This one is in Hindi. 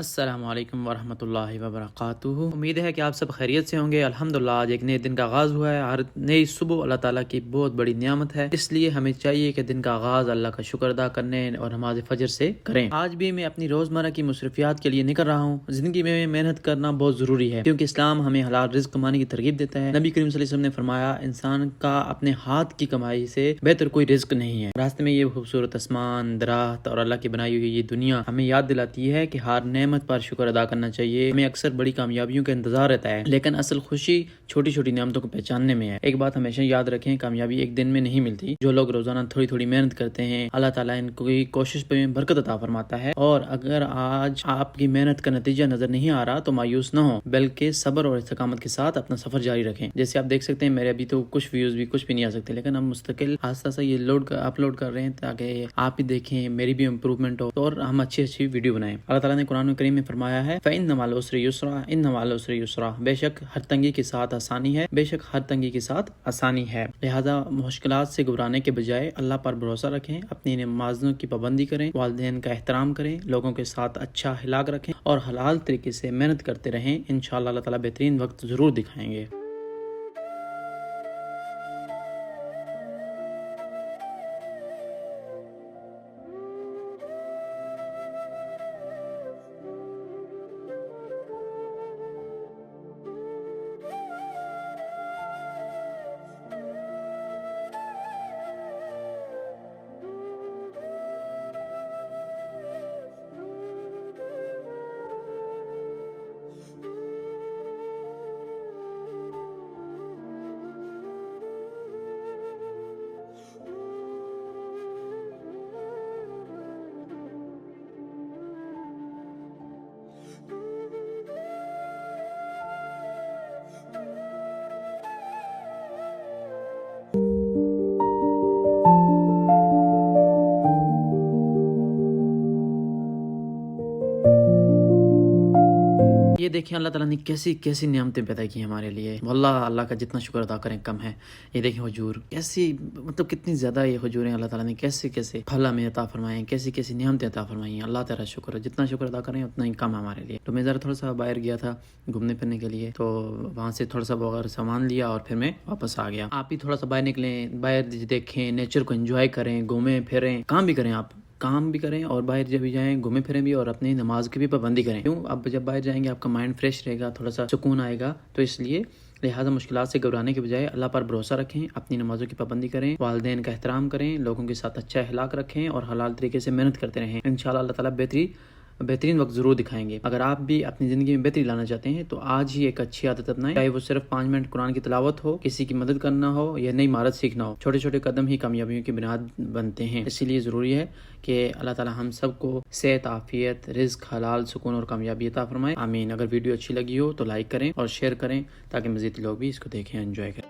अस्सलामु अलैकुम वरहमतुल्लाहि वबरकातुहू। उम्मीद है कि आप सब खैरियत से होंगे। अल्हम्दुलिल्लाह आज एक नए दिन का आगाज़ हुआ है। हर नई सुबह अल्लाह ताला की बहुत बड़ी नियामत है, इसलिए हमें चाहिए कि दिन का आगाज़ अल्लाह का शुक्र अदा करने और नमाज फजर से करें। आज भी मैं अपनी रोज़मर्रा की मुसरफियात के लिए निकल रहा हूँ। ज़िंदगी में मेहनत करना बहुत ज़रूरी है, क्योंकि इस्लाम हमें हलाल रिज़्क कमाने की तरगीब देता है। नबी करीम सल्लल्लाहु अलैहि वसल्लम ने फरमाया, इंसान का अपने हाथ की कमाई से बेहतर कोई रिज़्क नहीं है। रास्ते में ये खूबसूरत आसमान, दरात और अल्लाह की बनाई हुई ये दुनिया हमें याद दिलाती है कि हर नेमत पर शुक्र अदा करना चाहिए। हमें अक्सर बड़ी कामयाबियों का इंतजार रहता है, लेकिन असल खुशी छोटी छोटी नेमतों को पहचानने में है। एक बात हमेशा याद रखें, कामयाबी एक दिन में नहीं मिलती। जो लोग रोजाना थोड़ी थोड़ी मेहनत करते हैं, अल्लाह ताला इनको कोशिश पे बरकत अता फरमाता है। और अगर आज आपकी मेहनत का नतीजा नजर नहीं आ रहा तो मायूस न हो, बल्कि सब्र और इस्तकामत के साथ अपना सफर जारी रखें। जैसे आप देख सकते हैं, मेरे अभी तो कुछ व्यूज भी कुछ भी नहीं आ सकते, लेकिन हम मुस्तकिल आस्ता सा ये अपलोड कर रहे हैं ताकि आप भी देखें, मेरी भी इम्प्रूवमेंट हो और हम अच्छी अच्छी वीडियो बनाएं। अल्लाह ताला ने कुरान करीम में फरमाया है, फ़इन्न मअल उसरि युस्रा, इन्न मअल उसरि युस्रा। बेशक हर तंगी के साथ आसानी है, बेशक हर तंगी के साथ आसानी है। लिहाजा मुश्किलात से घबराने के बजाय अल्लाह पर भरोसा रखें, अपनी नमाज़ों की पाबंदी करें, वालिदैन का एहतराम करें, लोगों के साथ अच्छा अखलाक रखें और हलाल तरीके से मेहनत करते रहें। इंशाअल्लाह अल्लाह ताला बेहतरीन वक्त जरूर दिखाएंगे। ये देखें अल्लाह ताला ने कैसी कैसी नियामतें पैदा की हमारे लिए। वल्लाह अल्लाह का जितना शुक्र अदा करें कम है। ये देखें हुजूर कैसी, मतलब कितनी ज़्यादा ये हुजूर हैं। अल्लाह ताला ने कैसे कैसे फल हमें अता फरमाए हैं, कैसी कैसी नियामतें अता फरमाई हैं। अल्लाह ताला शुक्र है, जितना शुक्र अदा करें उतना ही कम है हमारे लिए। तो मैं ज़रा थोड़ा सा बाहर गया था घूमने फिरने के लिए, तो वहाँ से थोड़ा सा वगैरह सामान लिया और फिर मैं वापस आ गया। आप भी थोड़ा सा बाहर निकलें, बाहर देखें, नेचर को एंजॉय करें, घूमें फिरें, काम भी करें, आप काम भी करें और बाहर जब भी जाएं घूमें फिरें भी और अपनी नमाज की भी पाबंदी करें। क्यों, अब जब बाहर जाएंगे आपका माइंड फ्रेश रहेगा, थोड़ा सा सुकून आएगा। तो इसलिए लिहाजा मुश्किलात से घबराने के बजाय अल्लाह पर भरोसा रखें, अपनी नमाजों की पाबंदी करें, वालिदैन का एहतराम करें, लोगों के साथ अच्छा अखलाक रखें और हलाल तरीके से मेहनत करते रहें। इंशाअल्लाह अल्लाह ताला बेहतरीन वक्त जरूर दिखाएंगे। अगर आप भी अपनी ज़िंदगी में बेहतरी लाना चाहते हैं तो आज ही एक अच्छी आदत अपनाएं, चाहे वो सिर्फ 5 मिनट कुरान की तिलावत हो, किसी की मदद करना हो या नई महारत सीखना हो। छोटे छोटे कदम ही कामयाबियों की बुनियाद बनते हैं। इसीलिए ज़रूरी है कि अल्लाह ताला हम सबको सेहत, आफियत, रिज़्क, हलाल, सुकून और कामयाबी अता फरमाए। आमीन। अगर वीडियो अच्छी लगी हो तो लाइक करें और शेयर करें ताकि मज़ीद लोग भी इसको देखें, एंजॉय करें।